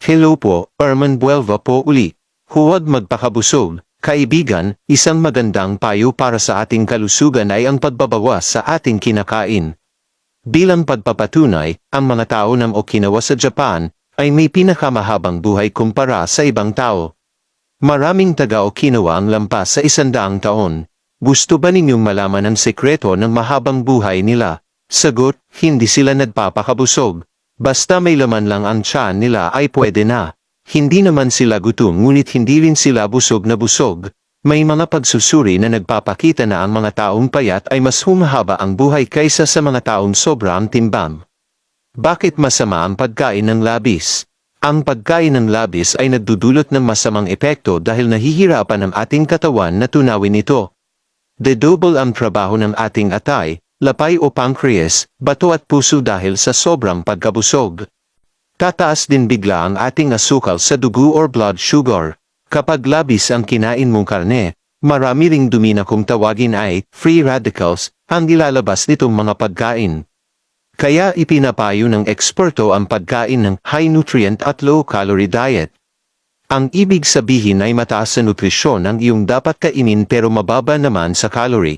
Hello po, Herman Buelva po uli. Huwag magpakabusog, kaibigan, isang magandang payo para sa ating kalusugan ay ang pagbabawas sa ating kinakain. Bilang pagpapatunay, ang mga tao ng Okinawa sa Japan ay may pinakamahabang buhay kumpara sa ibang tao. Maraming taga-Okinawa ang lampas sa 100 taon. Gusto ba ninyong malaman ang sekreto ng mahabang buhay nila? Sagot, hindi sila nagpapakabusog. Basta may laman lang ang tiyan nila ay pwede na. Hindi naman sila gutom ngunit hindi rin sila busog na busog. May mga pagsusuri na nagpapakita na ang mga taong payat ay mas humahaba ang buhay kaysa sa mga taong sobrang timbang. Bakit masama ang pagkain ng labis? Ang pagkain ng labis ay nagdudulot ng masamang epekto dahil nahihirapan ang ating katawan na tunawin ito. Dedouble ang trabaho ng ating atay, lapay o pancreas, bato at puso dahil sa sobrang pagkabusog. Tataas din bigla ang ating asukal sa dugo or blood sugar. Kapag labis ang kinain mong karne, marami ring dumi na kung tawagin ay free radicals ang ilalabas nitong mga pagkain. Kaya ipinapayo ng eksperto ang pagkain ng high nutrient at low calorie diet. Ang ibig sabihin ay mataas sa nutrisyon ang iyong dapat kainin pero mababa naman sa calorie.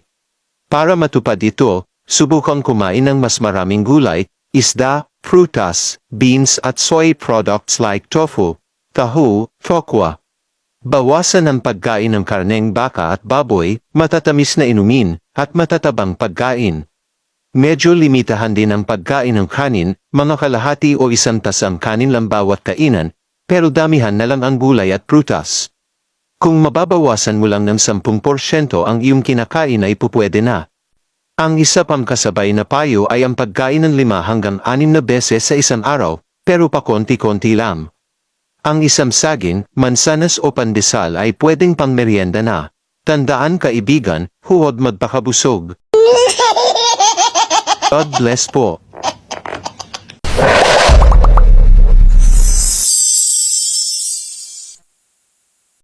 Para matupad ito, subukang kumain ng mas maraming gulay, isda, prutas, beans at soy products like tofu, tahu, tokwa. Bawasan ang pagkain ng karneng baka at baboy, matatamis na inumin, at matatabang pagkain. Medyo limitahan din ang pagkain ng kanin, mga kalahati o isang tasang kanin lang bawat kainan, pero damihan na lang ang gulay at prutas. Kung mababawasan mo lang ng 10% ang iyong kinakain ay pupwede na. Ang isa pang kasabay na payo ay ang pagkain ng 5 hanggang 6 na beses sa isang araw, pero pa konti-konti lang. Ang isang saging, mansanas o pandesal ay pwedeng pang merienda na. Tandaan kaibigan, huwag magpakabusog. God bless po.